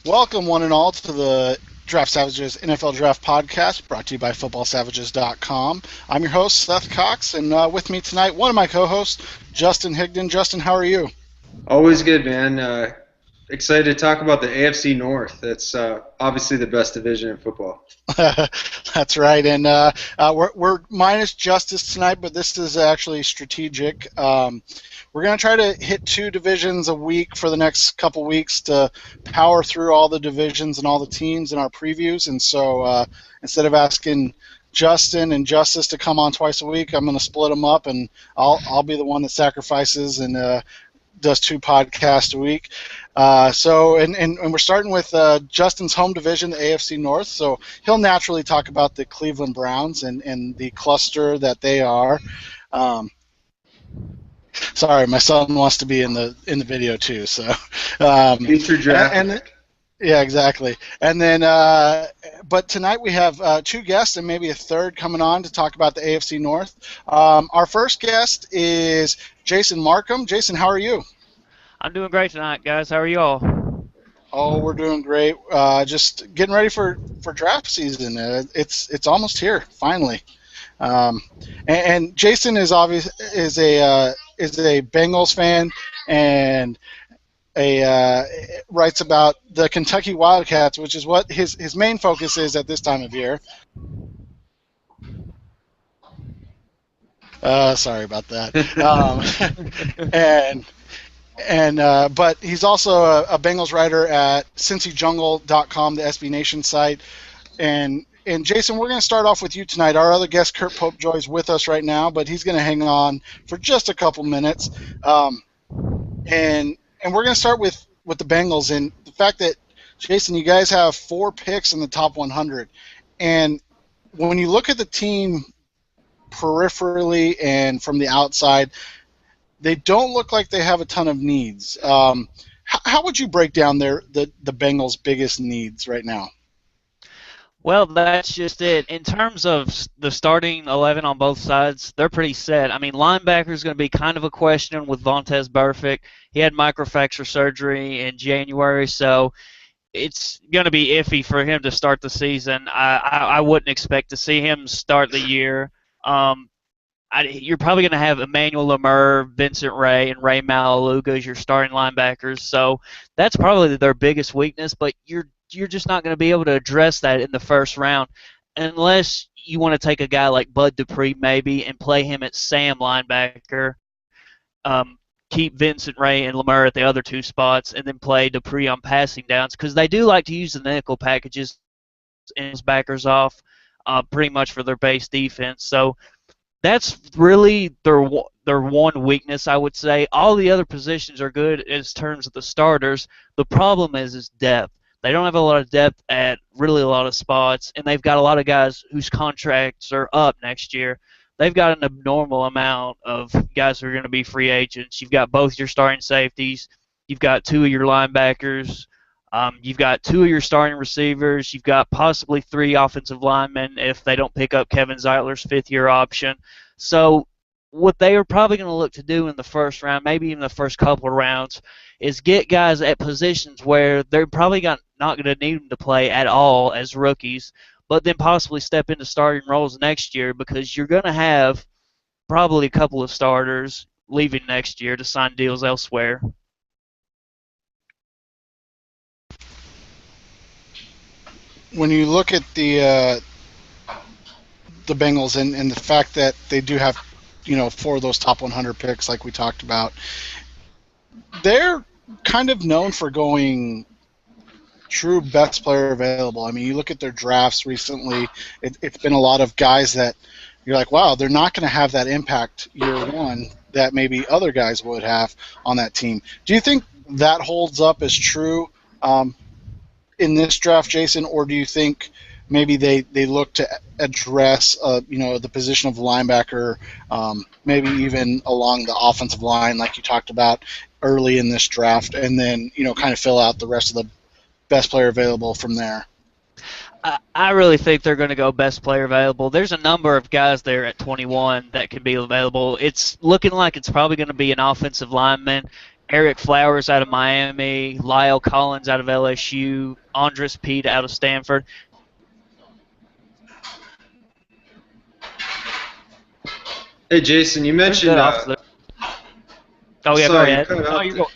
Welcome, one and all, to the Draft Savages NFL Draft Podcast, brought to you by FootballSavages.com. I'm your host, Seth Cox, and with me tonight, one of my co-hosts, Justin Higdon. Justin, how are you? Always good, man. Excited to talk about the AFC North. That's obviously the best division in football. That's right, and we're minus Justice tonight, but this is actually strategic. We're going to try to hit 2 divisions a week for the next couple weeks to power through all the divisions and all the teams in our previews. And so instead of asking Justin and Justice to come on twice a week, I'm going to split them up, and I'll be the one that sacrifices and does 2 podcasts a week. And we're starting with Justin's home division, the AFC North. So he'll naturally talk about the Cleveland Browns and the cluster that they are. Sorry, my son wants to be in the video too. So, Future draft. Yeah, exactly. And then, but tonight we have 2 guests and maybe a third coming on to talk about the AFC North. Our first guest is Jason Markham. Jason, how are you? I'm doing great tonight, guys. How are you all? Oh, we're doing great. Just getting ready for draft season. It's almost here, finally. And Jason is a Bengals fan and writes about the Kentucky Wildcats, which is what his main focus is at this time of year. Sorry about that. But he's also a Bengals writer at CincyJungle.com, the SB Nation site. And Jason, we're going to start off with you tonight. Our other guest, Kurt Popejoy, is with us right now, but he's going to hang on for just a couple minutes. And we're going to start with the Bengals and the fact that, Jason, you guys have 4 picks in the top 100. And when you look at the team peripherally and from the outside, they don't look like they have a ton of needs. How would you break down the Bengals' biggest needs right now? Well, that's just it. In terms of the starting 11 on both sides, they're pretty set. I mean, linebacker is going to be kind of a question with Vontaze Burfict. He had microfracture surgery in January, so it's going to be iffy for him to start the season. I wouldn't expect to see him start the year. You're probably going to have Emmanuel Lemur, Vincent Ray, and Ray Malaluga as your starting linebackers, so that's probably their biggest weakness, but you're just not going to be able to address that in the first round unless you want to take a guy like Bud Dupree maybe and play him at Sam linebacker, keep Vincent Ray and Lemur at the other 2 spots, and then play Dupree on passing downs because they do like to use the nickel packages and his backers off pretty much for their base defense. So that's really their one weakness, I would say. All the other positions are good in terms of the starters. The problem is depth. They don't have a lot of depth at really a lot of spots, and they've got a lot of guys whose contracts are up next year. They've got an abnormal amount of guys who are going to be free agents. You've got both your starting safeties. You've got 2 of your linebackers. You've got 2 of your starting receivers. You've got possibly 3 offensive linemen if they don't pick up Kevin Zeitler's 5th-year option. So what they are probably going to look to do in the first round, maybe even the first couple of rounds, is get guys at positions where they're probably not going to need them to play at all as rookies, but then possibly step into starting roles next year because you're going to have probably a couple of starters leaving next year to sign deals elsewhere. When you look at the Bengals and the fact that they do have, 4 of those top 100 picks like we talked about, they're kind of known for going true best player available. I mean, you look at their drafts recently, it's been a lot of guys that you're like, wow, they're not going to have that impact year one that maybe other guys would have on that team. Do you think that holds up as true in this draft, Jason, or do you think maybe they look to address the position of linebacker, maybe even along the offensive line like you talked about early in this draft, and then kind of fill out the rest of the best player available from there? I really think they're going to go best player available. There's a number of guys there at 21 that could be available. It's looking like it's probably going to be an offensive lineman. Eric Flowers out of Miami, Lyle Collins out of LSU, Andres Pete out of Stanford. Hey, Jason, you There's mentioned. good offensive. Oh yeah, go Sorry, you ahead. cut No, out. you're going.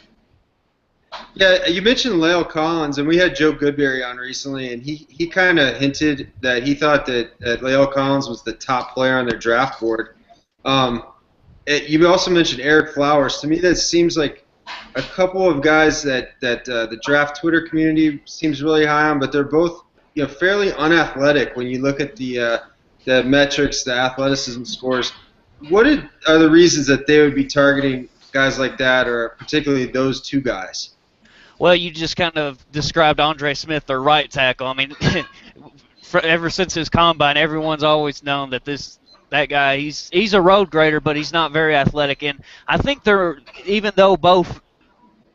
Yeah, you mentioned Lyle Collins, and we had Joe Goodberry on recently, and he kind of hinted that he thought that Lyle Collins was the top player on their draft board. Um, you also mentioned Eric Flowers. To me, that seems like a couple of guys that the draft Twitter community seems really high on, but they're both fairly unathletic when you look at the metrics, the athleticism scores. Are the reasons that they would be targeting guys like that, or particularly those two guys? Well, you just kind of described Andre Smith, their right tackle. I mean, ever since his combine, everyone's always known that that guy, he's a road grader, but he's not very athletic. And I think even though both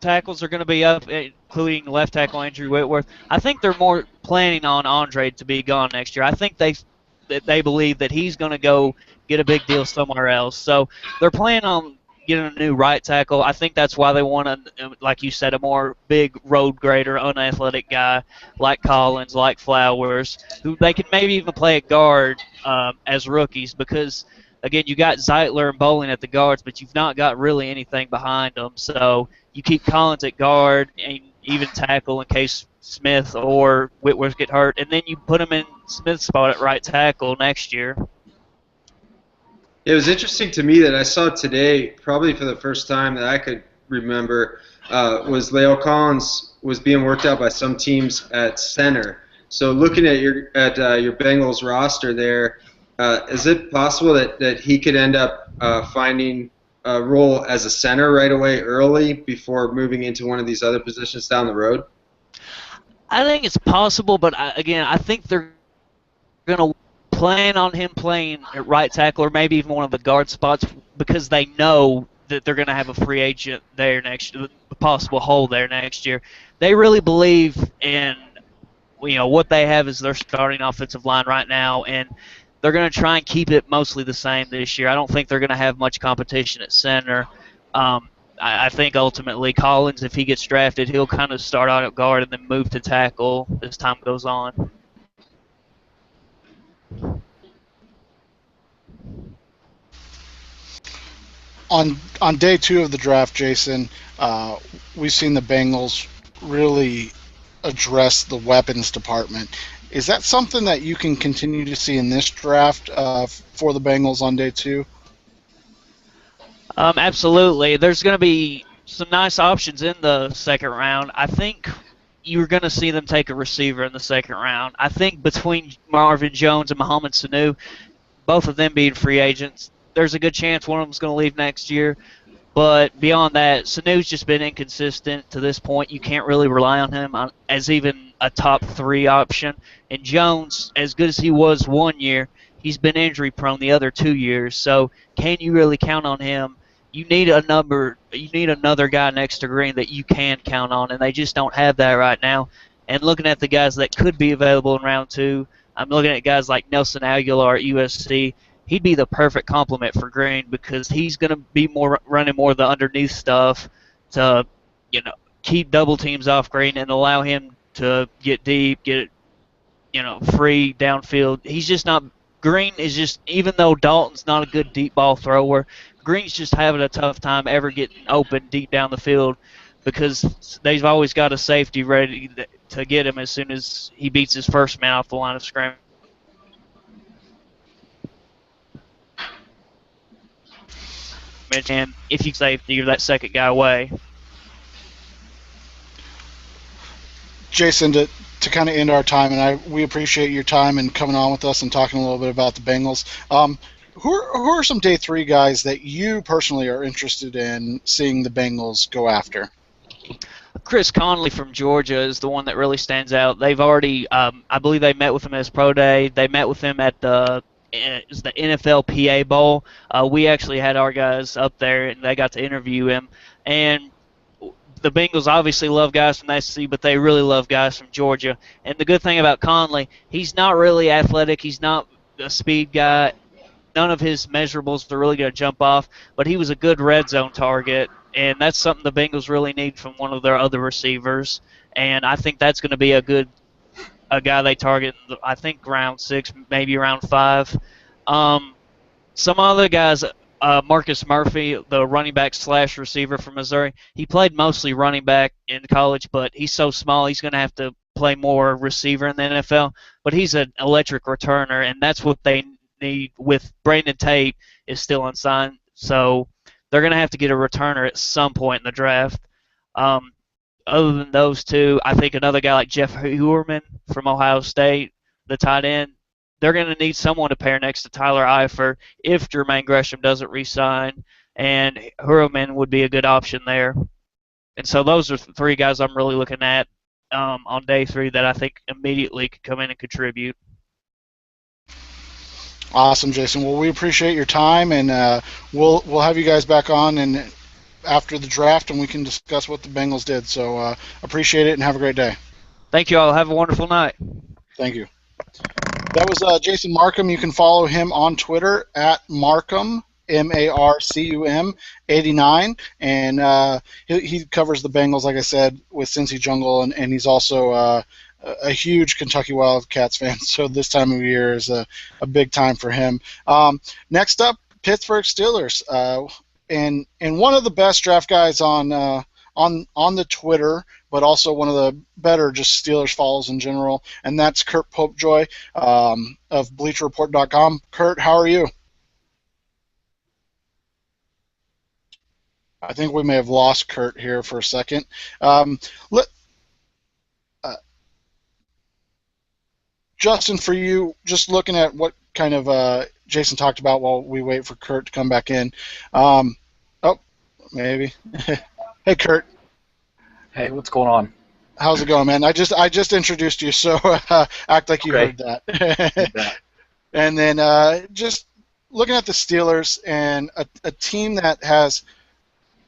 tackles are going to be up, including left tackle Andrew Whitworth, I think they're more planning on Andre to be gone next year. I think they believe that he's going to go get a big deal somewhere else. So they're planning on getting a new right tackle. I think that's why they want like you said, a more big road grader, unathletic guy like Collins, like Flowers, who they can maybe even play at guard as rookies because, again, you got Zeitler and Bowling at the guards, but you've not got really anything behind them. So you keep Collins at guard and even tackle in case Smith or Whitworth get hurt, and then you put him in Smith's spot at right tackle next year. It was interesting to me that I saw today, probably for the first time that I could remember, was Leo Collins was being worked out by some teams at center. So looking at your Bengals roster there, is it possible that he could end up finding a role as a center right away early before moving into one of these other positions down the road? I think it's possible, but again, I think they're going to plan on him playing at right tackle or maybe even one of the guard spots because they know that they're going to have a free agent there next year, a possible hole there next year. They really believe in what they have as their starting offensive line right now, and they're going to try and keep it mostly the same this year. I don't think they're going to have much competition at center. I think ultimately Collins, if he gets drafted, he'll kind of start out at guard and then move to tackle as time goes on. On day 2 of the draft, Jason, we've seen the Bengals really address the weapons department. Is that something that you can continue to see in this draft for the Bengals on day 2? Absolutely. There's going to be some nice options in the second round. I think you're going to see them take a receiver in the second round. I think between Marvin Jones and Mohamed Sanu, both of them being free agents, there's a good chance one of them's going to leave next year. But beyond that, Sanu's just been inconsistent to this point. You can't really rely on him as even a top 3 option. And Jones, as good as he was one year, he's been injury prone the other 2 years. So can you really count on him? You need another guy next to Green that you can count on, and they just don't have that right now. And looking at the guys that could be available in round 2, I'm looking at guys like Nelson Aguilar at USC. He'd be the perfect complement for Green because he's going to be running more of the underneath stuff to, keep double teams off Green and allow him to get deep, get free downfield. He's just not. Green is just, even though Dalton's not a good deep ball thrower, Green's just having a tough time ever getting open deep down the field because they've always got a safety ready to get him as soon as he beats his first man off the line of scrimmage. And if you safety, you're that second guy away. Jason, to kind of end our time, and we appreciate your time and coming on with us and talking a little bit about the Bengals. Who are some day 3 guys that you personally are interested in seeing the Bengals go after? Chris Conley from Georgia is the one that really stands out. They've already, I believe they met with him at his pro day. They met with him at the NFLPA Bowl. We actually had our guys up there, and they got to interview him. And the Bengals obviously love guys from the SEC, but they really love guys from Georgia. And the good thing about Conley, he's not really athletic. He's not a speed guy. None of his measurables are really going to jump off, but he was a good red zone target and that's something the Bengals really need from one of their other receivers. And I think that's going to be a guy they target. I think round 6, maybe round 5. Some other guys, Marcus Murphy, the running back slash receiver from Missouri, he played mostly running back in college, but he's so small he's going to have to play more receiver in the NFL. But he's an electric returner, and that's what they need with Brandon Tate is still unsigned. So they're going to have to get a returner at some point in the draft. Um, Other than those two, I think another guy like Jeff Heuerman from Ohio State, the tight end, they're going to need someone to pair next to Tyler Eifert if Jermaine Gresham doesn't re-sign, and Heuerman would be a good option there. And so those are 3 guys I'm really looking at on day 3 that I think immediately could come in and contribute. Awesome, Jason. Well, we appreciate your time, and we'll have you guys back on and after the draft, and we can discuss what the Bengals did. So appreciate it, and have a great day. Thank you all. Have a wonderful night. Thank you. That was Jason Marcum. You can follow him on Twitter at Marcum, Marcum 89, and he covers the Bengals, like I said, with Cincy Jungle, and he's also a huge Kentucky Wildcats fan, so this time of year is a big time for him. Next up, Pittsburgh Steelers, and one of the best draft guys on the Twitter, but also one of the better just Steelers follows in general, and that's Kurt Popejoy of BleacherReport.com. Kurt, how are you? I think we may have lost Kurt here for a second. Justin, for you, just looking at what kind of Jason talked about while we wait for Kurt to come back in. Oh, maybe. Hey, Kurt. Hey, what's going on? How's it going, man? I just introduced you, so act like you heard that. And then just looking at the Steelers and a team that has,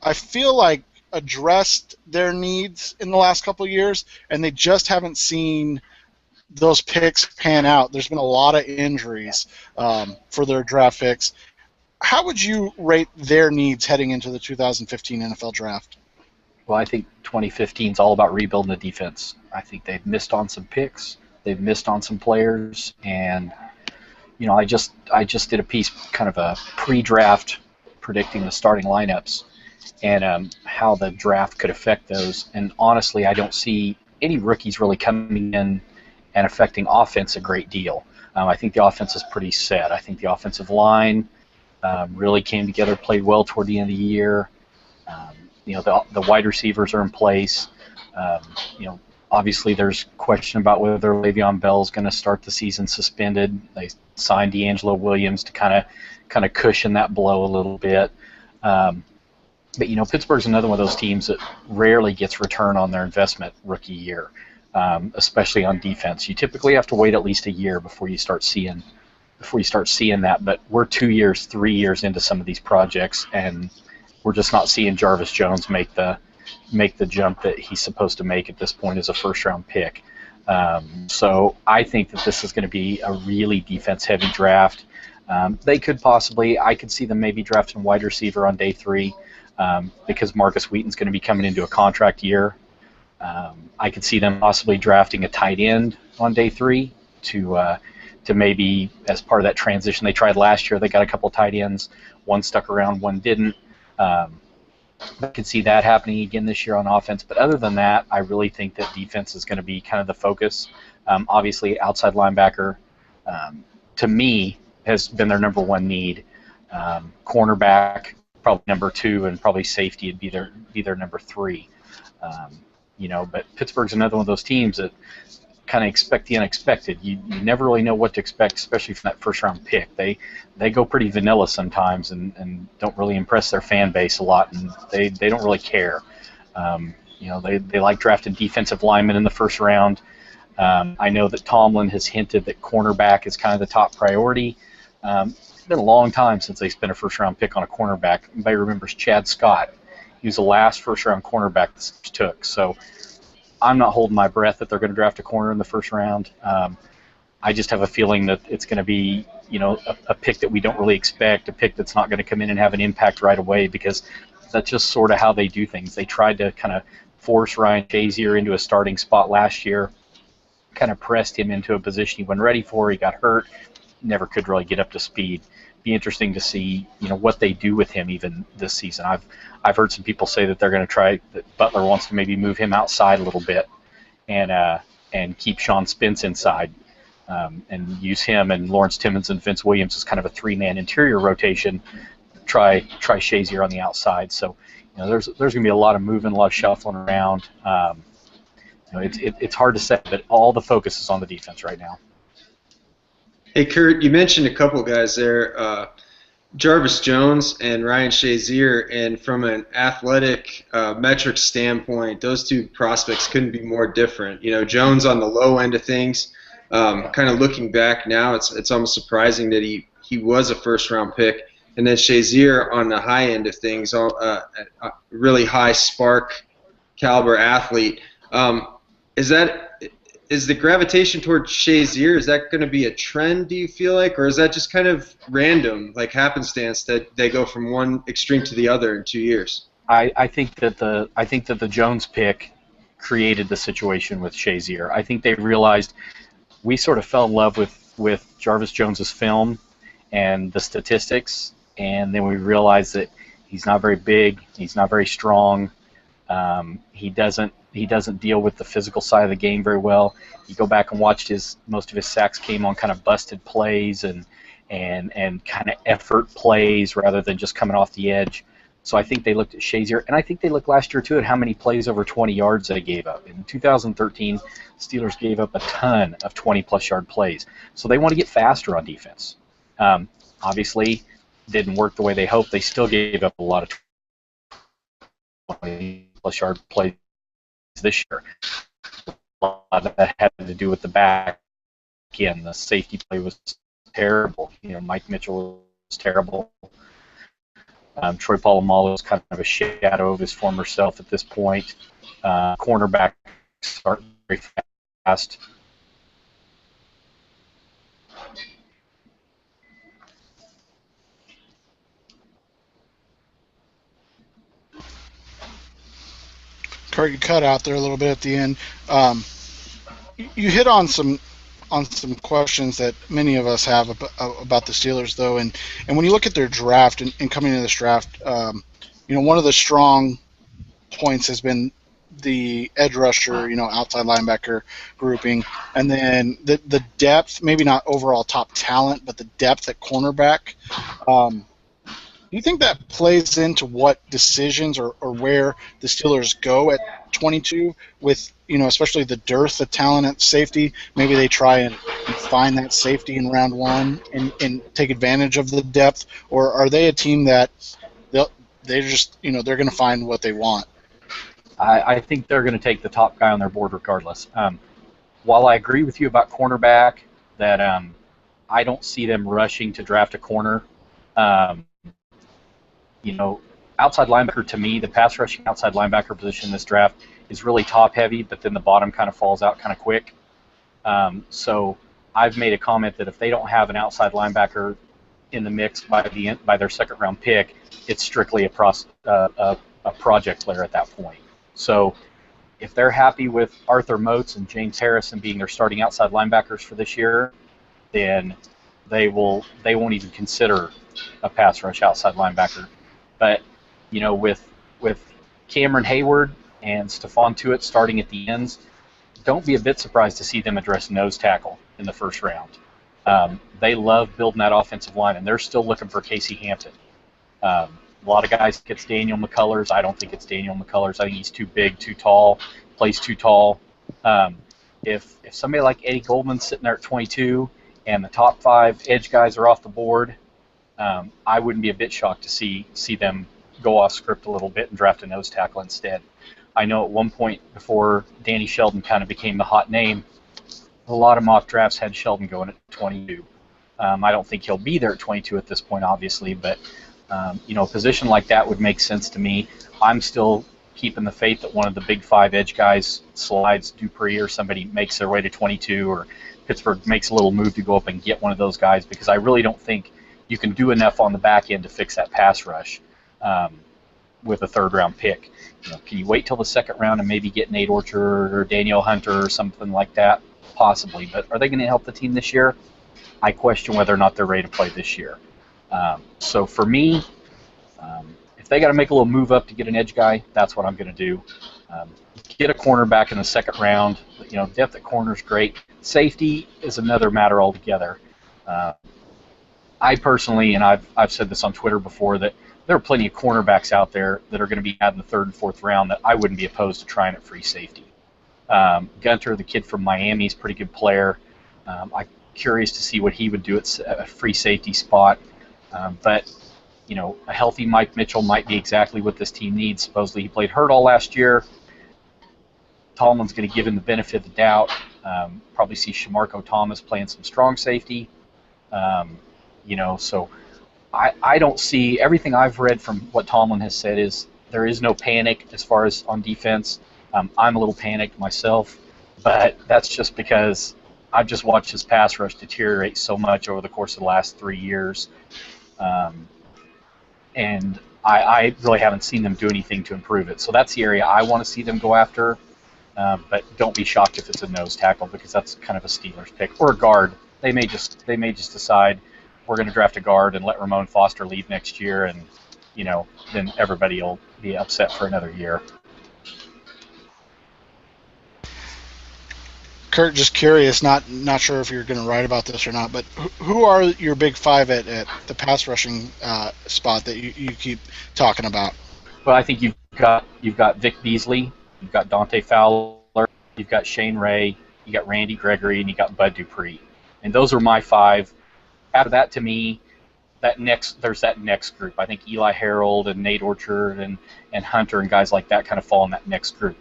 I feel like, addressed their needs in the last couple of years, and they just haven't seen those picks pan out. There's been a lot of injuries for their draft picks. How would you rate their needs heading into the 2015 NFL Draft? Well, I think 2015 is all about rebuilding the defense. I think they've missed on some picks. They've missed on some players, and I just did a piece, kind of a pre-draft, predicting the starting lineups and how the draft could affect those. And honestly, I don't see any rookies really coming in and affecting offense a great deal. I think the offense is pretty set. I think the offensive line really came together, played well toward the end of the year. The wide receivers are in place. Obviously there's question about whether Le'Veon Bell is going to start the season suspended. They signed D'Angelo Williams to kind of cushion that blow a little bit. But Pittsburgh's another one of those teams that rarely gets return on their investment rookie year, especially on defense. You typically have to wait at least a year before you start seeing that. But we're 2 years, 3 years into some of these projects, and we're just not seeing Jarvis Jones make the jump that he's supposed to make at this point as a first-round pick. So I think that this is going to be a really defense-heavy draft. I could see them maybe drafting wide receiver on day 3 because Marcus Wheaton's going to be coming into a contract year. I could see them possibly drafting a tight end on day 3 to maybe as part of that transition. They tried last year. They got a couple tight ends. One stuck around, one didn't. I could see that happening again this year on offense. But other than that, I really think that defense is going to be kind of the focus. Obviously, outside linebacker, to me, has been their number 1 need. Cornerback, probably number 2, and probably safety would be their number 3. But Pittsburgh's another one of those teams that kind of expect the unexpected. You never really know what to expect, especially from that first-round pick. They go pretty vanilla sometimes and don't really impress their fan base a lot, and they don't really care. They like drafting defensive linemen in the first round. I know that Tomlin has hinted that cornerback is kind of the top priority. It's been a long time since they spent a first-round pick on a cornerback. Everybody remembers Chad Scott. He was the last first-round cornerback that took. So I'm not holding my breath that they're going to draft a corner in the first round. I just have a feeling that it's going to be, a pick that we don't really expect, a pick that's not going to come in and have an impact right away because that's just sort of how they do things. They tried to kind of force Ryan Shazier into a starting spot last year, kind of pressed him into a position he wasn't ready for. He got hurt, never could really get up to speed. Be interesting to see, what they do with him even this season. I've heard some people say that they're going to try, that Butler wants to maybe move him outside a little bit and keep Sean Spence inside, and use him and Lawrence Timmons and Vince Williams as kind of a three-man interior rotation. Try Shazier on the outside. So there's going to be a lot of moving, a lot of shuffling around. It's hard to say, but all the focus is on the defense right now. Hey, Kurt, you mentioned a couple guys there, Jarvis Jones and Ryan Shazier, and from an athletic metric standpoint, those two prospects couldn't be more different. Jones on the low end of things, kind of looking back now, it's almost surprising that he was a first-round pick, and then Shazier on the high end of things, a really high spark caliber athlete. Is the gravitation towards Shazier, is that going to be a trend, do you feel like, or is that just kind of random, like happenstance, that they go from one extreme to the other in 2 years? I think that the Jones pick created the situation with Shazier. I think they realized we sort of fell in love with Jarvis Jones's film and the statistics, and then we realized that he's not very big, he's not very strong, he doesn't deal with the physical side of the game very well. You go back and watch most of his sacks came on kind of busted plays and kind of effort plays rather than just coming off the edge. So I think they looked at Shazier, and I think they looked last year too at how many plays over 20 yards they gave up. In 2013, Steelers gave up a ton of 20-plus yard plays. So they want to get faster on defense. Obviously, didn't work the way they hoped. They still gave up a lot of 20-plus yard plays this year. A lot of that had to do with the back end. The safety play was terrible. Mike Mitchell was terrible. Troy Polamalu is kind of a shadow of his former self at this point. Cornerbacks aren't very fast. Kurt, you cut out there a little bit at the end. You hit on some questions that many of us have about the Steelers, though, and when you look at their draft and coming into this draft, one of the strong points has been the edge rusher, outside linebacker grouping, and then the depth, maybe not overall top talent, but the depth at cornerback. Do you think that plays into what decisions or where the Steelers go at 22 with, especially the dearth of talent at safety? Maybe they try and find that safety in round one and take advantage of the depth, or are they a team that they're just, they're going to find what they want? I think they're going to take the top guy on their board regardless. While I agree with you about cornerback, that I don't see them rushing to draft a corner. Outside linebacker, to me, the pass rushing outside linebacker position in this draft is really top heavy, but then the bottom kind of falls out kind of quick. So I've made a comment that if they don't have an outside linebacker in the mix by their second round pick, it's strictly a project player at that point. So if they're happy with Arthur Motes and James Harrison being their starting outside linebackers for this year, then they won't even consider a pass rush outside linebacker. But with Cameron Hayward and Stephon Tuitt starting at the ends, don't be a bit surprised to see them address nose tackle in the first round. They love building that offensive line, and they're still looking for Casey Hampton. A lot of guys think it's Daniel McCullers. I don't think it's Daniel McCullers. I think he's too big, too tall, plays too tall. If somebody like Eddie Goldman's sitting there at 22 and the top 5 edge guys are off the board, I wouldn't be a bit shocked to see them go off script a little bit and draft a nose tackle instead. I know at one point before Danny Sheldon kind of became the hot name, a lot of mock drafts had Sheldon going at 22. I don't think he'll be there at 22 at this point, obviously, but a position like that would make sense to me. I'm still keeping the faith that one of the big 5 edge guys slides, Dupree or somebody makes their way to 22, or Pittsburgh makes a little move to go up and get one of those guys, because I really don't think you can do enough on the back end to fix that pass rush. with a third-round pick. Can you wait till the second round and maybe get Nate Orchard or Daniel Hunter or something like that? Possibly, but are they going to help the team this year? I question whether or not they're ready to play this year. So for me, if they got to make a little move up to get an edge guy, that's what I'm going to do. Get a cornerback in the second round. Depth at corner is great. Safety is another matter altogether. I personally, and I've said this on Twitter before, that there are plenty of cornerbacks out there that are going to be had in the third and fourth round that I wouldn't be opposed to trying at free safety. Gunter, the kid from Miami, is a pretty good player. I'm curious to see what he would do at a free safety spot. But a healthy Mike Mitchell might be exactly what this team needs. Supposedly he played hurt all last year. Tomlin's going to give him the benefit of the doubt. Probably see Shamarko Thomas playing some strong safety. So I don't see, everything I've read from what Tomlin has said is there is no panic as far as on defense. I'm a little panicked myself, but that's just because I've just watched his pass rush deteriorate so much over the course of the last 3 years. And I really haven't seen them do anything to improve it. So that's the area I want to see them go after. But don't be shocked if it's a nose tackle, because that's kind of a Steelers pick, or a guard. They may just decide we're going to draft a guard and let Ramon Foster leave next year, and then everybody will be upset for another year. Kurt, just curious, not sure if you're going to write about this or not, but who are your big five at the pass rushing spot that you keep talking about? Well, I think you've got Vic Beasley, you've got Dante Fowler, you've got Shane Ray, you got Randy Gregory, and you got Bud Dupree, and those are my five. After that, to me, there's that next group. I think Eli Harold and Nate Orchard and Hunter and guys like that kind of fall in that next group.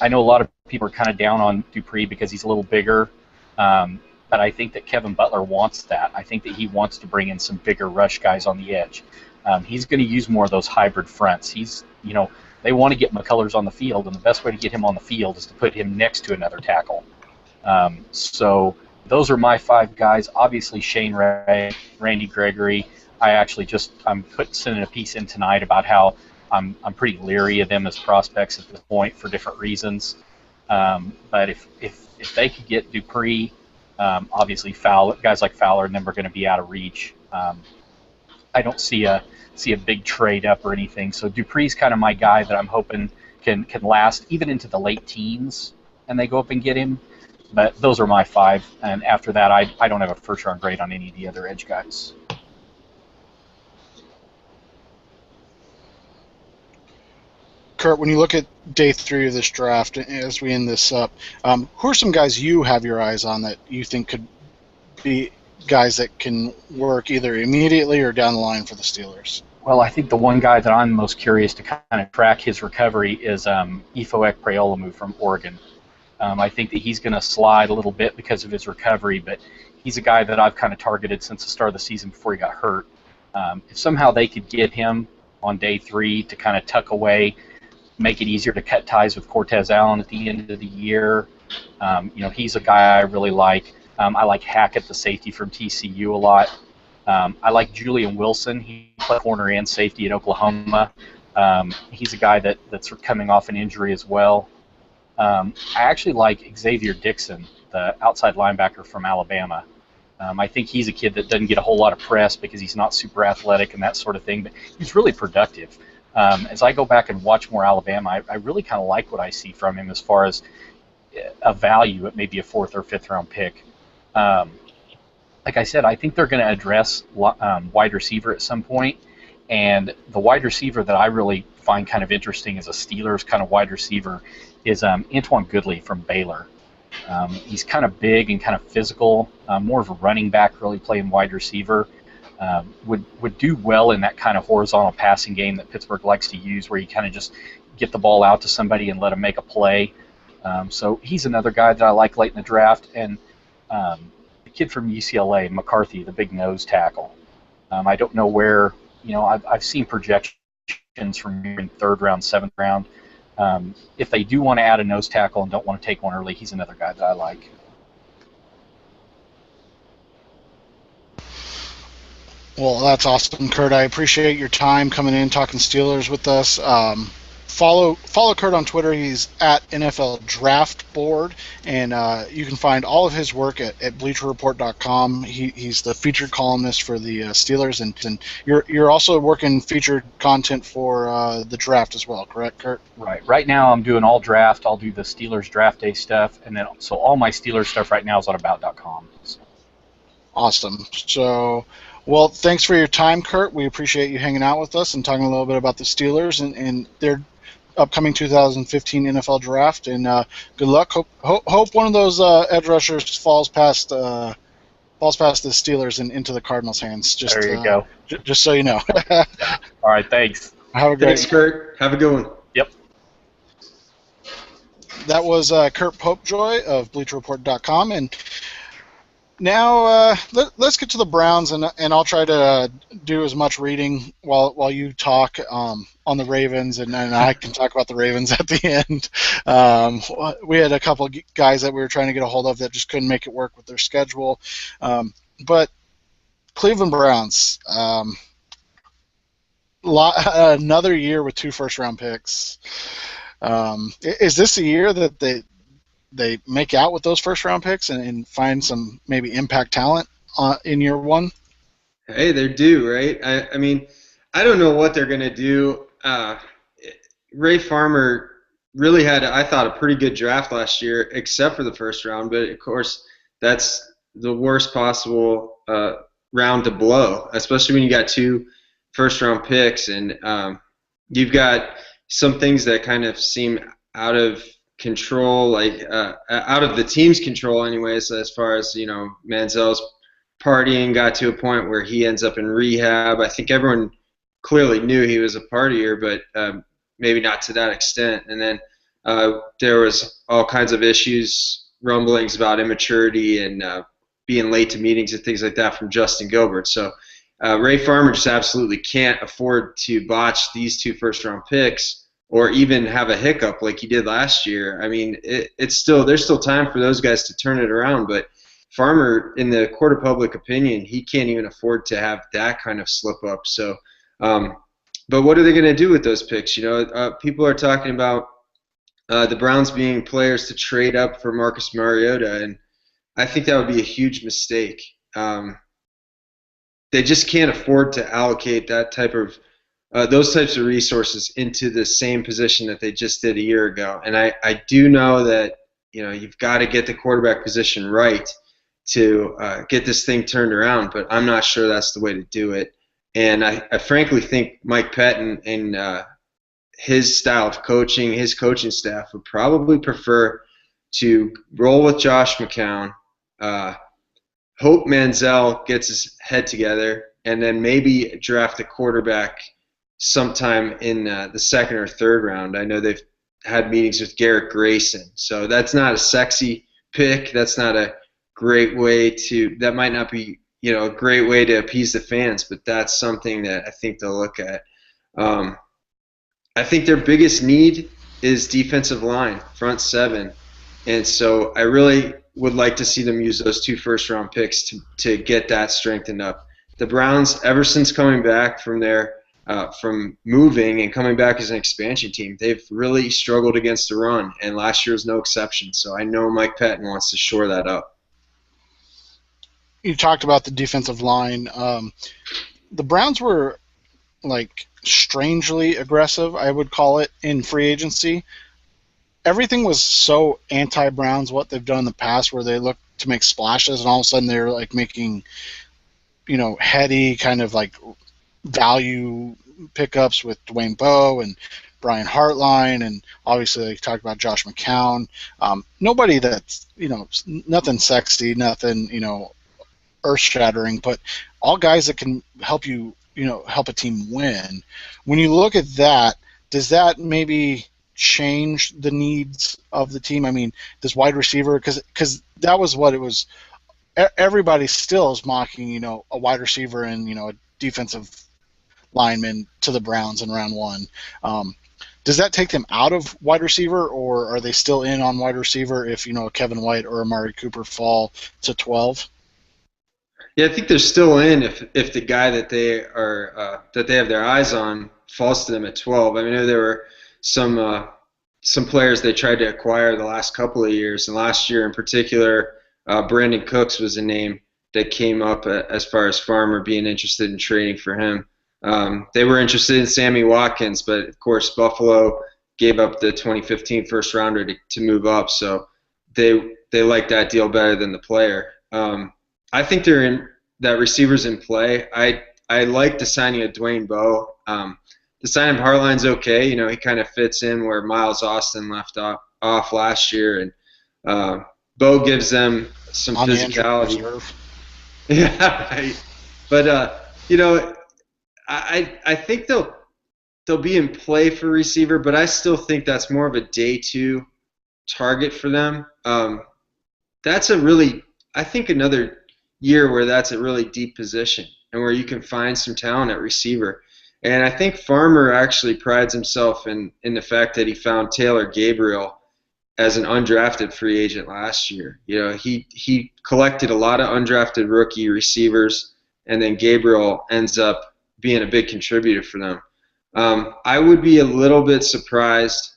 I know a lot of people are kind of down on Dupree because he's a little bigger, but I think that Kevin Butler wants that. I think that he wants to bring in some bigger rush guys on the edge. He's going to use more of those hybrid fronts. They want to get McCullers on the field, and the best way to get him on the field is to put him next to another tackle. So those are my five guys. Obviously, Shane Ray, Randy Gregory. I'm sending a piece in tonight about how I'm pretty leery of them as prospects at this point for different reasons. But if they could get Dupree, obviously guys like Fowler and them are going to be out of reach. I don't see a big trade up or anything. So Dupree's kind of my guy that I'm hoping can last even into the late teens, and they go up and get him. But those are my five, and after that, I don't have a first-round grade on any of the other edge guys. Kurt, when you look at day 3 of this draft, as we end this up, who are some guys you have your eyes on that you think could be guys that can work either immediately or down the line for the Steelers? Well, I think the one guy that I'm most curious to kind of track his recovery is Ifo Ekpreolomu from Oregon. I think that he's going to slide a little bit because of his recovery, but he's a guy that I've kind of targeted since the start of the season before he got hurt. If somehow they could get him on day 3 to kind of tuck away, make it easier to cut ties with Cortez Allen at the end of the year, he's a guy I really like. I like Hackett, the safety from TCU, a lot. I like Julian Wilson. He played corner and safety at Oklahoma. He's a guy that's coming off an injury as well. I actually like Xavier Dixon, the outside linebacker from Alabama. I think he's a kid that doesn't get a whole lot of press because he's not super athletic and that sort of thing, but he's really productive. As I go back and watch more Alabama, I really kind of like what I see from him as far as a value at maybe a 4th or 5th round pick. Like I said, I think they're going to address wide receiver at some point, and the wide receiver that I really find kind of interesting as a Steelers kind of wide receiver is Antoine Goodley from Baylor. He's kind of big and kind of physical, more of a running back, really playing wide receiver. Would do well in that kind of horizontal passing game that Pittsburgh likes to use, where you kind of just get the ball out to somebody and let them make a play. So he's another guy that I like late in the draft. And the kid from UCLA, McCarthy, the big nose tackle. I don't know where, I've seen projections from in 3rd round, 7th round. If they do want to add a nose tackle and don't want to take one early, he's another guy that I like. Well, that's awesome, Kurt. I appreciate your time coming in, talking Steelers with us. Follow Kurt on Twitter. He's at NFL Draft Board, and you can find all of his work at BleacherReport.com. He's the featured columnist for the Steelers, and you're also working featured content for the draft as well, correct, Kurt? Right. Right now, I'm doing all draft. I'll do the Steelers draft day stuff, and then so all my Steelers stuff right now is on About.com. So. Awesome. So, well, thanks for your time, Kurt. We appreciate you hanging out with us and talking a little bit about the Steelers and their upcoming 2015 NFL draft. And good luck. Hope one of those edge rushers falls past the Steelers and into the Cardinals' hands. There you go. Just so you know. All right. Thanks. Have a great. Thanks, Kurt. Have a good one. Yep. That was Kurt Popejoy of BleacherReport.com, and now let's get to the Browns, and I'll try to do as much reading while you talk on the Ravens, and I can talk about the Ravens at the end. We had a couple of guys that we were trying to get a hold of that just couldn't make it work with their schedule. But Cleveland Browns, another year with 2 first-round picks. Is this a year that they make out with those first-round picks and find some maybe impact talent in year one? Hey, they're due, right? I mean, I don't know what they're going to do. Ray Farmer really had, I thought, a pretty good draft last year, except for the first round. But, of course, that's the worst possible round to blow, especially when you got 2 first-round picks. And you've got some things that kind of seem out of control, like out of the team's control anyways, as far as, Manziel's partying got to a point where he ends up in rehab. I think everyone clearly knew he was a partier, but maybe not to that extent. And then there was all kinds of issues, rumblings about immaturity and being late to meetings and things like that from Justin Gilbert. So Ray Farmer just absolutely can't afford to botch these 2 first-round picks or even have a hiccup like he did last year. I mean, there's still time for those guys to turn it around, but Farmer, in the court of public opinion, he can't even afford to have that kind of slip up. So, but what are they going to do with those picks? People are talking about the Browns being players to trade up for Marcus Mariota, and I think that would be a huge mistake. They just can't afford to allocate that type of those types of resources into the same position that they just did a year ago. And I do know that you've got to get the quarterback position right to get this thing turned around, but I'm not sure that's the way to do it. And I frankly think Mike Pettin and his style of coaching, his coaching staff would probably prefer to roll with Josh McCown, hope Manziel gets his head together, and then maybe draft a quarterback sometime in the 2nd or 3rd round. I know they've had meetings with Garrett Grayson, so that's not a sexy pick. That's not a great way to. That might not be a great way to appease the fans, but that's something that I think they'll look at. I think their biggest need is defensive line, front 7, and so I really would like to see them use those 2 first-round picks to get that strengthened up. The Browns, ever since coming back from from moving and coming back as an expansion team, they've really struggled against the run, and last year was no exception. So I know Mike Patton wants to shore that up. You talked about the defensive line. The Browns were strangely aggressive, I would call it, in free agency. Everything was so anti-Browns, what they've done in the past, where they look to make splashes, and all of a sudden they're making, heady kind of value pickups with Dwayne Bowe and Brian Hartline, and obviously they talked about Josh McCown. Nobody that's nothing sexy, nothing earth-shattering, but all guys that can help you help a team win. When you look at that, does that maybe change the needs of the team? I mean, this wide receiver, because that was what it was. Everybody still is mocking a wide receiver and a defensive lineman to the Browns in round 1. Does that take them out of wide receiver, or are they still in on wide receiver if Kevin White or Amari Cooper fall to 12? Yeah, I think they're still in if the guy that they have their eyes on falls to them at 12. I mean, there were some players they tried to acquire the last couple of years, and last year in particular, Brandon Cooks was a name that came up as far as Farmer being interested in trading for him. They were interested in Sammy Watkins, but of course Buffalo gave up the 2015 first rounder to move up, so they liked that deal better than the player. I think that receivers in play. I like the signing of Dwayne Bowe. The signing of Hartline's okay. You know, he kind of fits in where Miles Austin left off last year, and Bowe gives them some on physicality. Yeah, right. But you know, I think they'll be in play for receiver, but I still think that's more of a day two target for them. That's I think another year where that's a really deep position and where you can find some talent at receiver. And I think Farmer actually prides himself in the fact that he found Taylor Gabriel as an undrafted free agent last year. You know, he collected a lot of undrafted rookie receivers, and then Gabriel ends up being a big contributor for them. I would be a little bit surprised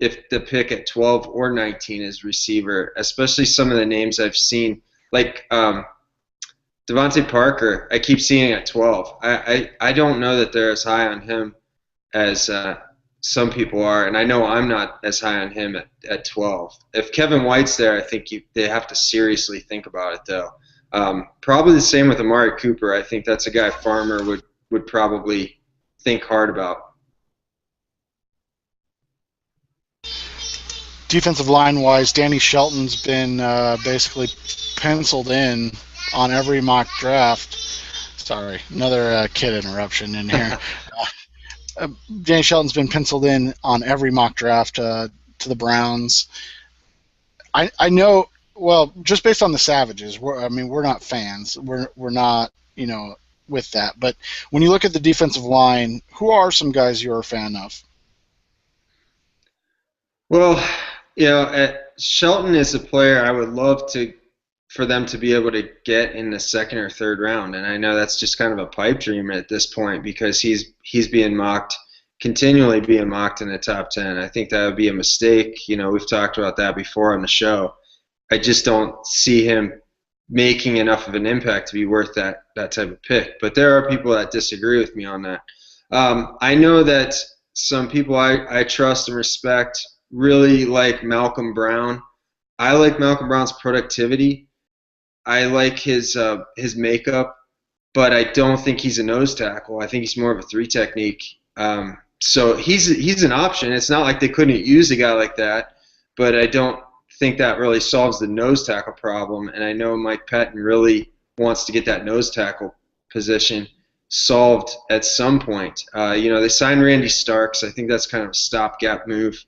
if the pick at 12 or 19 is receiver, especially some of the names I've seen, like Devontae Parker. I keep seeing at 12. I don't know that they're as high on him as some people are, and I know I'm not as high on him at 12. If Kevin White's there, I think they have to seriously think about it, though. Probably the same with Amari Cooper. I think that's a guy Farmer would probably think hard about. Defensive line-wise, Danny Shelton's been basically penciled in on every mock draft. Sorry, another kid interruption in here. Danny Shelton's been penciled in on every mock draft to the Browns. I know, well, just based on the Savages, we're not fans. We're not, with that. But when you look at the defensive line, who are some guys you're a fan of? Well, Shelton is a player I would love for them to be able to get in the second or third round, and I know that's just kind of a pipe dream at this point because he's continually being mocked in the top 10. I think that would be a mistake. We've talked about that before on the show. I just don't see him making enough of an impact to be worth that type of pick. But there are people that disagree with me on that. I know that some people I trust and respect really like Malcolm Brown. I like Malcolm Brown's productivity. I like his makeup, but I don't think he's a nose tackle. I think he's more of a three technique. So he's an option. It's not like they couldn't use a guy like that, but I don't think that really solves the nose tackle problem. And I know Mike Pettin really wants to get that nose tackle position solved at some point. They signed Randy Starks. I think that's kind of a stopgap move.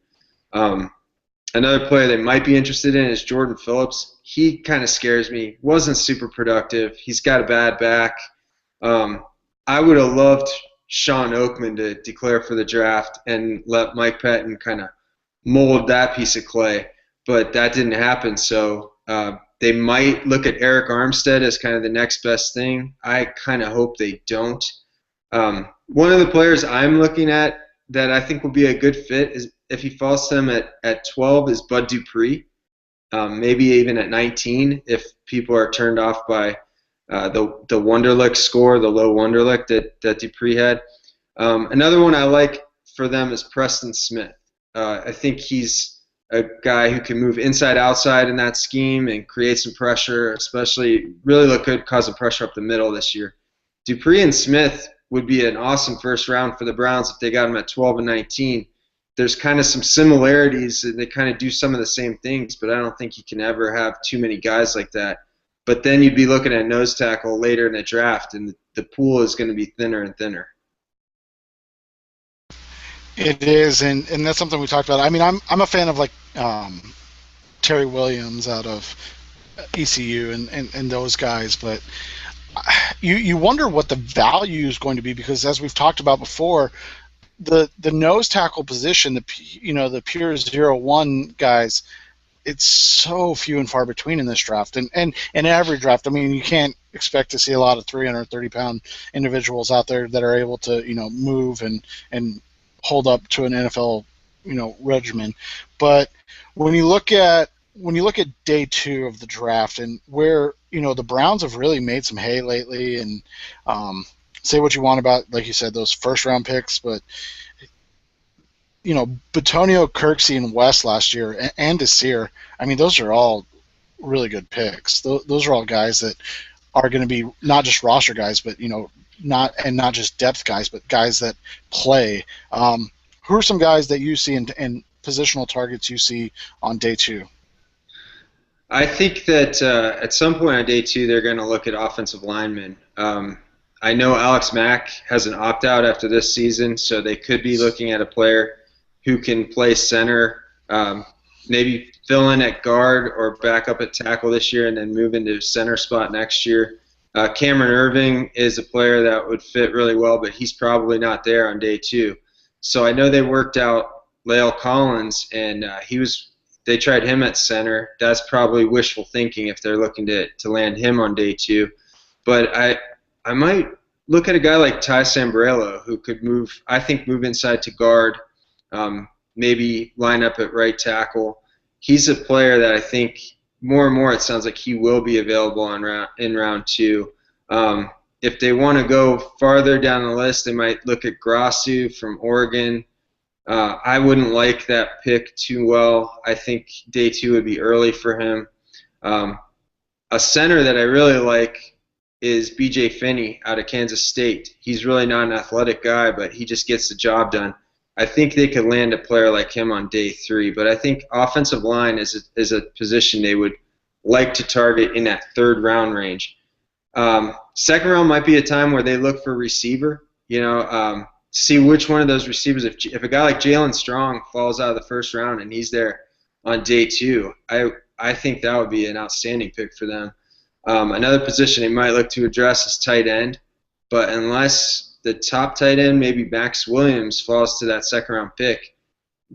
Another player they might be interested in is Jordan Phillips. He kind of scares me. Wasn't super productive. He's got a bad back. I would have loved Sean Oakman to declare for the draft and let Mike Pettin kind of mold that piece of clay, but that didn't happen. So they might look at Eric Armstead as kind of the next best thing. I kind of hope they don't. One of the players I'm looking at that I think will be a good fit is if he falls to them at 12 is Bud Dupree, maybe even at 19 if people are turned off by the Wonderlic score, the low Wonderlic that Dupree had. Another one I like for them is Preston Smith. I think he's a guy who can move inside, outside in that scheme and create some pressure, especially really look good causing pressure up the middle this year. Dupree and Smith would be an awesome first round for the Browns if they got him at 12 and 19. There's kind of some similarities, and they kind of do some of the same things, but I don't think you can ever have too many guys like that. But then you'd be looking at nose tackle later in the draft, and the pool is going to be thinner and thinner. It is, and that's something we talked about. I mean, I'm a fan of Terry Williams out of ECU and those guys, but you wonder what the value is going to be because, as we've talked about before, the nose tackle position, the pure 0-1 guys, it's so few and far between in this draft and in every draft. I mean, you can't expect to see a lot of 330-pound individuals out there that are able to, move and hold up to an NFL, regimen. But when you look at day 2 of the draft and where the Browns have really made some hay lately, and say what you want about, like you said, those first round picks, but Batonio, Kirksey, and West last year, and Desir, I mean, those are all really good picks. Those are all guys that are going to be not just roster guys, but not just depth guys, but guys that play. Who are some guys that you see and positional targets you see on day 2? I think that at some point on day 2 they're going to look at offensive linemen. I know Alex Mack has an opt-out after this season, so they could be looking at a player who can play center, maybe fill in at guard or back up at tackle this year and then move into center spot next year. Cameron Irving is a player that would fit really well, but he's probably not there on day 2. So I know they worked out La'el Collins, and they tried him at center. That's probably wishful thinking if they're looking to land him on day 2. But I might look at a guy like Ty Sambrailo, who could move inside to guard, maybe line up at right tackle. He's a player that I think more and more it sounds like he will be available in round 2. If they want to go farther down the list, they might look at Grasu from Oregon. I wouldn't like that pick too well. I think day 2 would be early for him. A center that I really like is B.J. Finney out of Kansas State. He's really not an athletic guy, but he just gets the job done. I think they could land a player like him on day 3, but I think offensive line is a position they would like to target in that 3rd round range. Second round might be a time where they look for receiver, see which one of those receivers, if a guy like Jalen Strong falls out of the 1st round and he's there on day 2, I think that would be an outstanding pick for them. Another position they might look to address is tight end, but unless the top tight end, maybe Max Williams, falls to that 2nd round pick,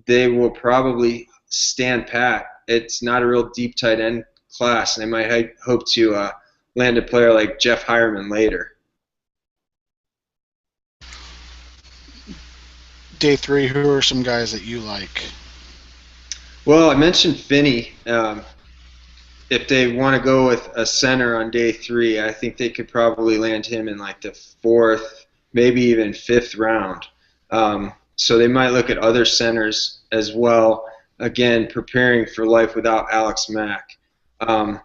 they will probably stand pat. It's not a real deep tight end class, and they might hope to land a player like Jeff Hireman later. Day 3, who are some guys that you like? Well, I mentioned Finney. If they want to go with a center on day 3, I think they could probably land him in like the 4th, maybe even 5th round. So they might look at other centers as well, again, preparing for life without Alex Mack. A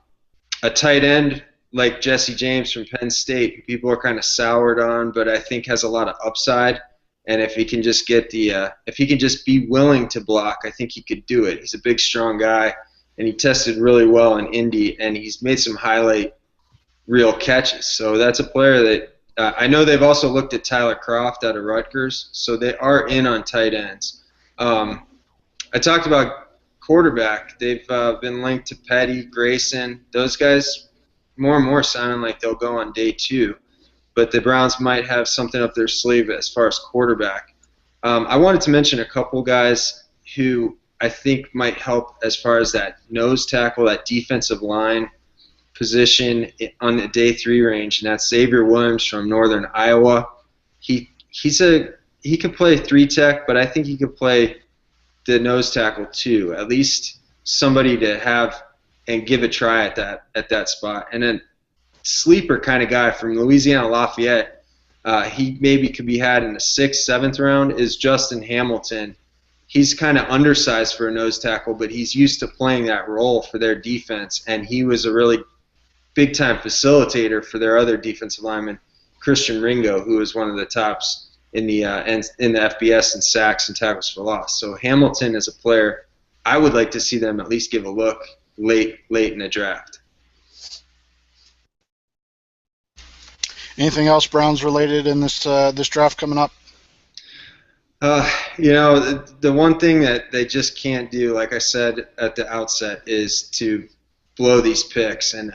tight end like Jesse James from Penn State, who people are kind of soured on, but I think has a lot of upside. And if he can just be willing to block, I think he could do it. He's a big, strong guy, and he tested really well in Indy, and he's made some highlight real catches. So that's a player that I know they've also looked at Tyler Kroft out of Rutgers, so they are in on tight ends. I talked about quarterback. They've been linked to Petty, Grayson. Those guys more and more sounding like they'll go on day 2. But the Browns might have something up their sleeve as far as quarterback. I wanted to mention a couple guys who I think might help as far as that nose tackle, that defensive line position on the day 3 range, and that's Xavier Williams from Northern Iowa. He could play 3-tech, but I think he could play the nose tackle too. At least somebody to have and give a try at that spot. And then sleeper kind of guy from Louisiana Lafayette, he maybe could be had in the 6th, 7th round, is Justin Hamilton. He's kind of undersized for a nose tackle, but he's used to playing that role for their defense, and he was a really big-time facilitator for their other defensive lineman, Christian Ringo, who was one of the tops in the FBS in sacks and tackles for loss. So Hamilton is a player I would like to see them at least give a look late in the draft. Anything else Browns related in this draft coming up? The one thing that they just can't do, like I said at the outset, is to blow these picks. And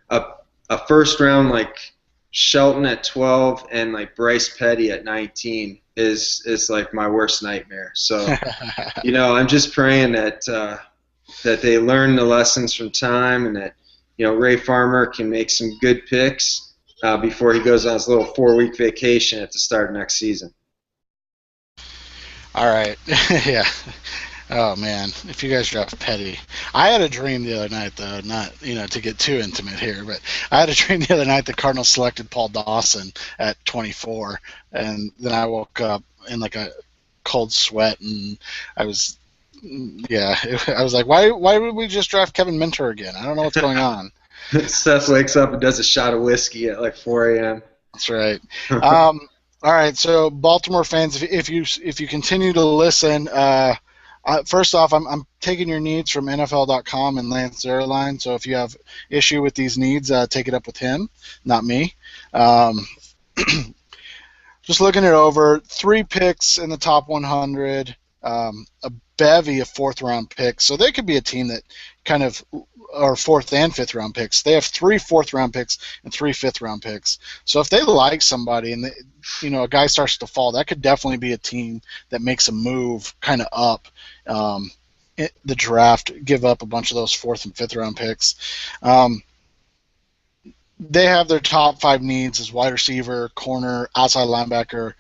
a first round like Shelton at 12 and like Bryce Petty at 19 is like my worst nightmare. So, I'm just praying that they learn the lessons from time and that Ray Farmer can make some good picks before he goes on his little 4-week vacation at the start of next season. All right. Yeah. Oh man, if you guys draft Petty, I had a dream the other night though, not to get too intimate here, but I had a dream the other night the Cardinals selected Paul Dawson at 24, and then I woke up in like a cold sweat, and I was, I was like, why would we just draft Kevin Minter again? I don't know what's going on. Seth wakes up and does a shot of whiskey at like 4 a.m. That's right. All right, so Baltimore fans, if you continue to listen. First off, I'm taking your needs from NFL.com and Lance Zierlein. So if you have issue with these needs, take it up with him, not me. Just looking it over, 3 picks in the top 100, a bevy of 4th-round picks. So they could be a team that kind of are 4th and 5th-round picks. They have 3 4th-round picks and 3 5th-round picks. So if they like somebody and a guy starts to fall, that could definitely be a team that makes a move kind of up the draft, give up a bunch of those 4th and 5th-round picks. They have their top 5 needs as wide receiver, corner, outside linebacker,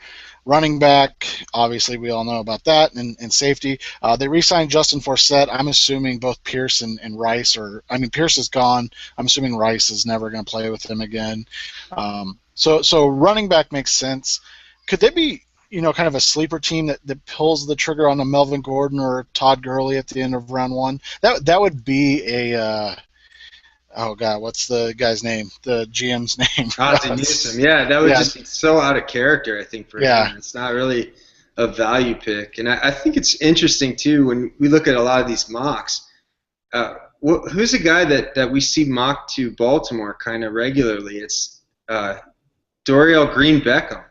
running back. Obviously, we all know about that, and safety. They re-signed Justin Forsett. I'm assuming both Pierce and Rice Pierce is gone. I'm assuming Rice is never going to play with him again. So running back makes sense. Could they be, kind of a sleeper team that pulls the trigger on a Melvin Gordon or Todd Gurley at the end of round 1? That would be a oh God, what's the guy's name? The GM's name? Ozzie Newsome. Yeah, that would just be so out of character, I think, for him. It's not really a value pick. And I think it's interesting, too, when we look at a lot of these mocks. Who's a guy that we see mocked to Baltimore kind of regularly? It's Dorial Green-Beckham.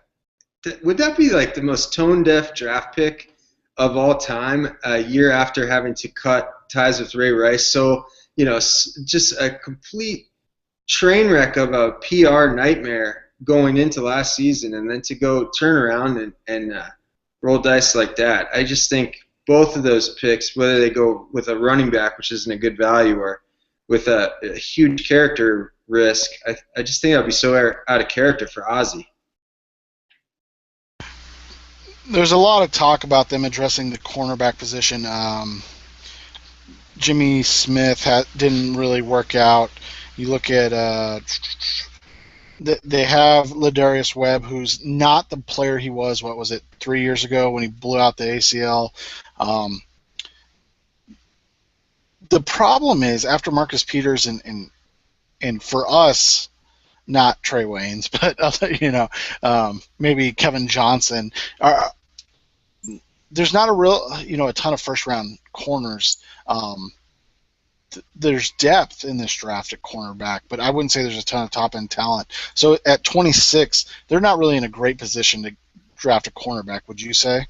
Would that be like the most tone-deaf draft pick of all time, a year after having to cut ties with Ray Rice? So, just a complete train wreck of a PR nightmare going into last season, and then to go turn around and roll dice like that. I just think both of those picks, whether they go with a running back, which isn't a good value, or with a huge character risk, I just think that would be so out of character for Ozzie. There's a lot of talk about them addressing the cornerback position. Jimmy Smith didn't really work out. You look at they have Ladarius Webb, who's not the player he was. What was it, 3 years ago when he blew out the ACL? The problem is after Marcus Peters and for us, not Trey Waynes, but maybe Kevin Johnson. There's not a ton of first-round corners. There's depth in this draft at cornerback, but I wouldn't say there's a ton of top-end talent. So at 26, they're not really in a great position to draft a cornerback, would you say?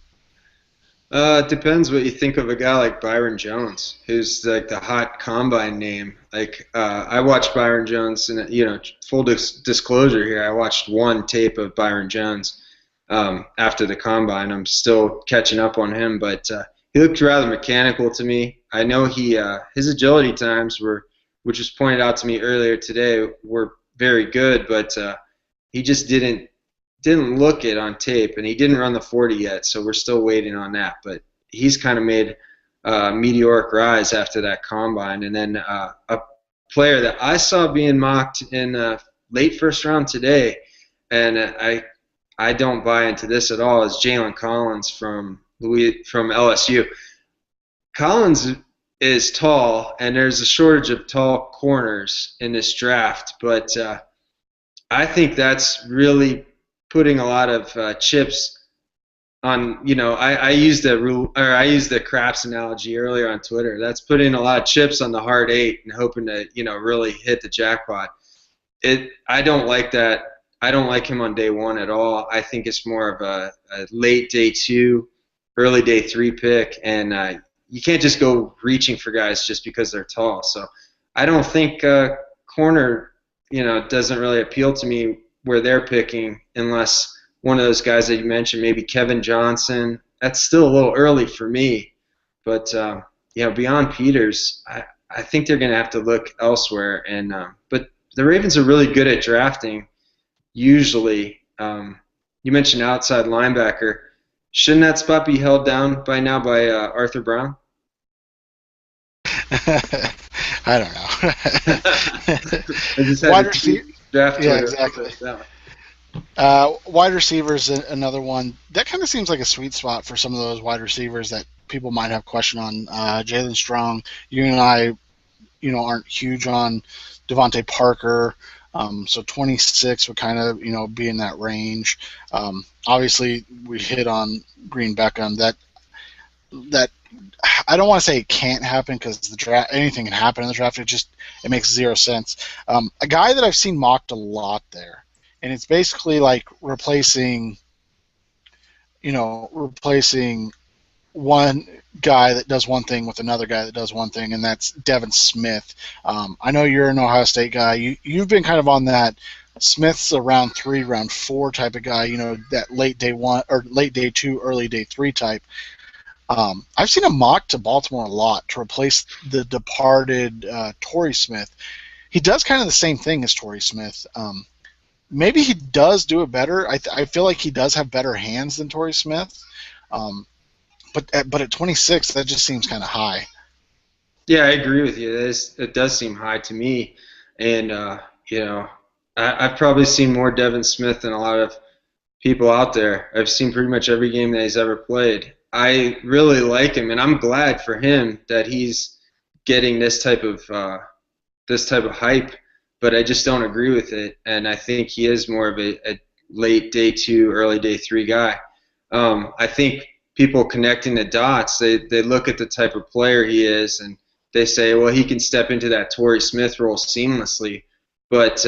It depends what you think of a guy like Byron Jones, who's like the hot combine name. Like I watched Byron Jones, and full disclosure here, I watched one tape of Byron Jones after the combine. I'm still catching up on him, but he looked rather mechanical to me. I know his agility times which was pointed out to me earlier today, were very good, but he just didn't look it on tape, and he didn't run the 40 yet, so we're still waiting on that. But he's kind of made a meteoric rise after that combine. And then a player that I saw being mocked in late first round today, and I don't buy into this at all, is Jalen Collins from LSU. Collins is tall, and there's a shortage of tall corners in this draft, but I think that's really putting a lot of chips on. I used the craps analogy earlier on Twitter. That's putting a lot of chips on the hard 8 and hoping to really hit the jackpot. I don't like that. I don't like him on day 1 at all. I think it's more of a late day 2, early day 3 pick, and you can't just go reaching for guys just because they're tall. So I don't think corner doesn't really appeal to me where they're picking, unless one of those guys that you mentioned, maybe Kevin Johnson. That's still a little early for me. But beyond Peters, I I think they're going to have to look elsewhere. And but the Ravens are really good at drafting. Usually, you mentioned outside linebacker. Shouldn't that spot be held down by now by Arthur Brown? I don't know. I just had Wide to receiver. draft Yeah, Twitter. exactly. Yeah. Wide receivers, another one that kind of seems like a sweet spot for some of those wide receivers that people might have question on. Jalen Strong, you and I, aren't huge on Devontae Parker, so 26 would kind of, be in that range. Obviously, we hit on Green Beckham. That I don't want to say it can't happen because the draft, anything can happen in the draft. It makes zero sense. A guy that I've seen mocked a lot there, and it's basically like replacing one guy that does one thing with another guy that does one thing, and that's Devin Smith. I know you're an Ohio State guy. You've been kind of on that Smith's a round 3, round 4 type of guy. That late day 1 or late day 2, early day 3 type. I've seen him mocked to Baltimore a lot to replace the departed Torrey Smith. He does kind of the same thing as Torrey Smith. Maybe he does do it better. I feel like he does have better hands than Torrey Smith. But at 26, that just seems kind of high. Yeah, I agree with you. It does seem high to me. And, I've probably seen more Devin Smith than a lot of people out there. I've seen pretty much every game that he's ever played. I really like him, and I'm glad for him that he's getting this type of hype. But I just don't agree with it, and I think he is more of a late day 2, early day 3 guy. I think people connecting the dots, they look at the type of player he is, and they say, well, he can step into that Torrey Smith role seamlessly. But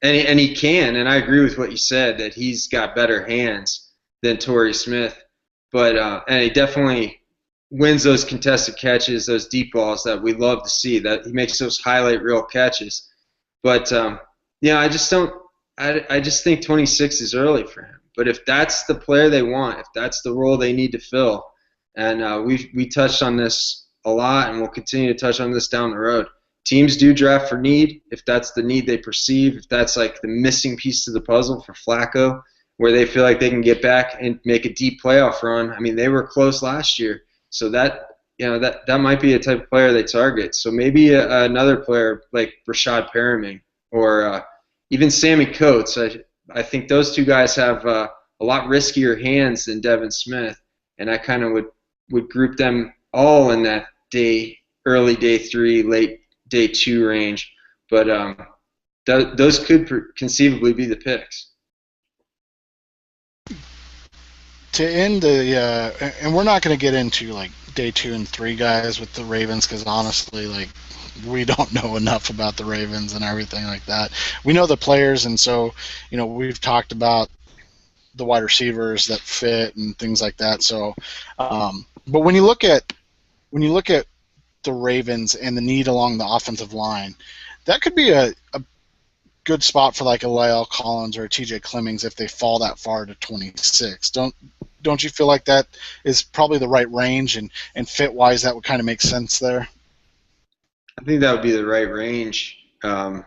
and he can, and I agree with what you said, that he's got better hands than Torrey Smith. But and he definitely wins those contested catches, those deep balls that we love to see. That he makes those highlight reel catches. But I just don't. I just think 26 is early for him. But if that's the player they want, if that's the role they need to fill, and we touched on this a lot, and we'll continue to touch on this down the road. Teams do draft for need, if that's the need they perceive, if that's like the missing piece to the puzzle for Flacco, where they feel like they can get back and make a deep playoff run. I mean, they were close last year, so that might be a type of player they target. So maybe another player like Rashad Perriman or even Sammy Coates. I think those two guys have a lot riskier hands than Devin Smith, and I kind of would group them all in that early day 3, late day 2 range. But those could conceivably be the picks. To end and we're not going to get into like day 2 and 3 guys with the Ravens because honestly, like, we don't know enough about the Ravens and everything like that. We know the players, and so we've talked about the wide receivers that fit and things like that. So, but when you look at the Ravens and the need along the offensive line, that could be a good spot for like a La'el Collins or a TJ Clemmings if they fall that far to 26. Don't you feel like that is probably the right range and fit wise that would kind of make sense there? I think that would be the right range. To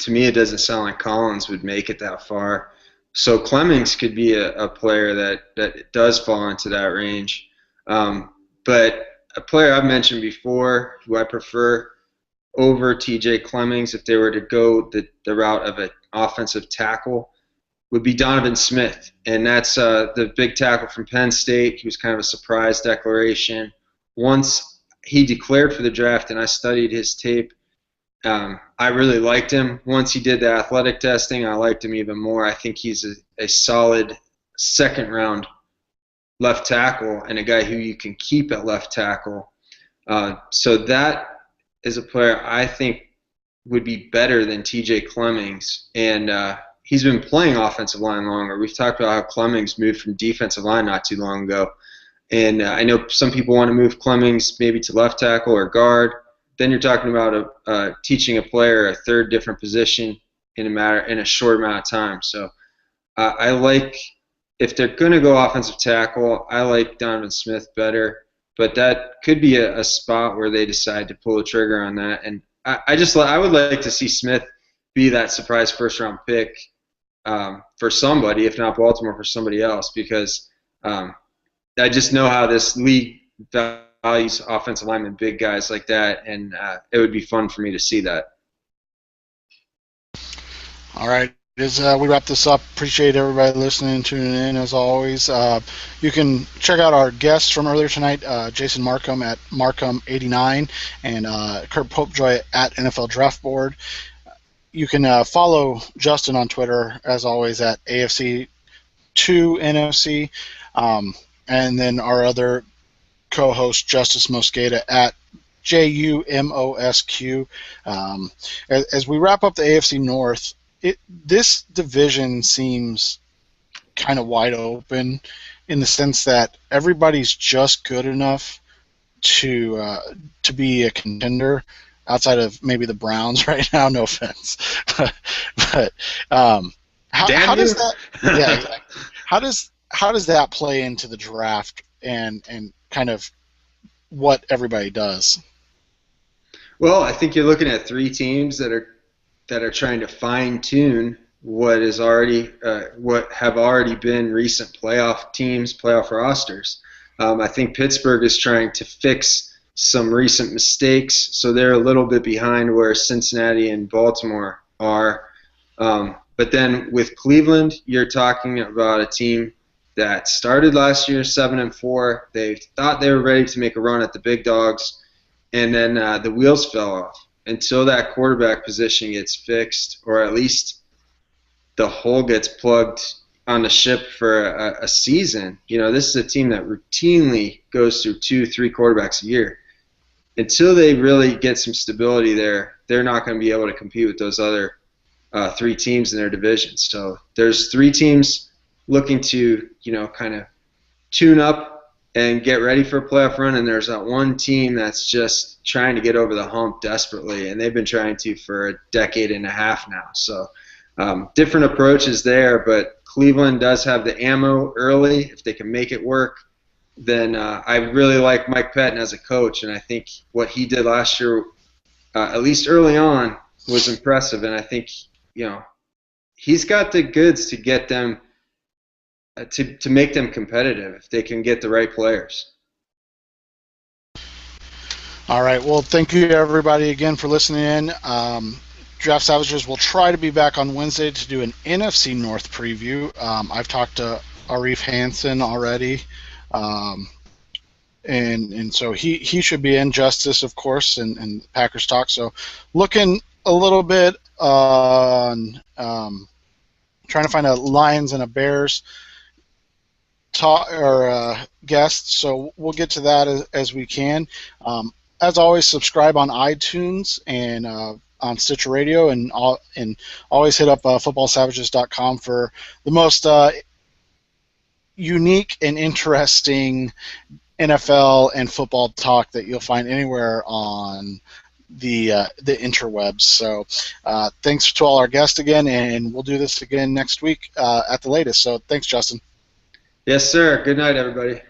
me, it doesn't sound like Collins would make it that far. So Clemmings could be a player that does fall into that range. But a player I've mentioned before who I prefer over TJ Clemmings if they were to go the route of an offensive tackle would be Donovan Smith. And that's the big tackle from Penn State. He was kind of a surprise declaration. Once he declared for the draft and I studied his tape, I really liked him. Once he did the athletic testing, I liked him even more. I think he's a solid second-round left tackle and a guy who you can keep at left tackle. So that is a player I think would be better than TJ Clemmings. And he's been playing offensive line longer. We've talked about how Clemmings moved from defensive line not too long ago. And I know some people want to move Clemmings maybe to left tackle or guard. Then you're talking about teaching a player a third different position in a short amount of time. So I like, if they're going to go offensive tackle, I like Donovan Smith better. but that could be a spot where they decide to pull the trigger on that. And I would like to see Smith be that surprise first-round pick for somebody, if not Baltimore, for somebody else, because I just know how this league values offensive linemen, big guys like that, and it would be fun for me to see that. All right. As we wrap this up, appreciate everybody listening and tuning in as always. You can check out our guests from earlier tonight, Jason Markham at Markham89 and Kurt Popejoy at NFL Draft Board. You can follow Justin on Twitter, as always, at AFC2NFC. And then our other co-host, Justice Mosqueda, at JUMOSQ. As we wrap up the AFC North, this division seems kind of wide open in the sense that everybody's just good enough to be a contender outside of maybe the Browns right now. No offense, but how does that? Yeah, exactly. How does that play into the draft and kind of what everybody does? Well, I think you're looking at three teams that are trying to fine-tune what have already been recent playoff teams, playoff rosters. I think Pittsburgh is trying to fix some recent mistakes, so they're a little bit behind where Cincinnati and Baltimore are. But then with Cleveland, you're talking about a team that started last year 7-4. They thought they were ready to make a run at the big dogs, and then the wheels fell off. Until that quarterback position gets fixed, or at least the hole gets plugged on the ship for a season. This is a team that routinely goes through 2-3 quarterbacks a year. Until they really get some stability there, they're not going to be able to compete with those other three teams in their division. So there's three teams looking to, kind of tune up and get ready for a playoff run, and there's that one team that's just trying to get over the hump desperately, and they've been trying to for a decade and a half now. So different approaches there, but Cleveland does have the ammo early. If they can make it work, then I really like Mike Pettin as a coach, and I think what he did last year, at least early on, was impressive, and I think he's got the goods to get them to make them competitive if they can get the right players. All right. Well, thank you everybody again for listening in. Draft Savages will try to be back on Wednesday to do an NFC North preview. I've talked to Arif Hansen already, and so he should be in. Justice, of course, and Packers Talk. So looking a little bit on trying to find a Lions and a Bears guest, so we'll get to that as we can. As always, subscribe on iTunes and on Stitcher Radio, and always hit up footballsavages.com for the most unique and interesting NFL and football talk that you'll find anywhere on the interwebs. So thanks to all our guests again, and we'll do this again next week at the latest. So thanks, Justin. Yes, sir. Good night, everybody.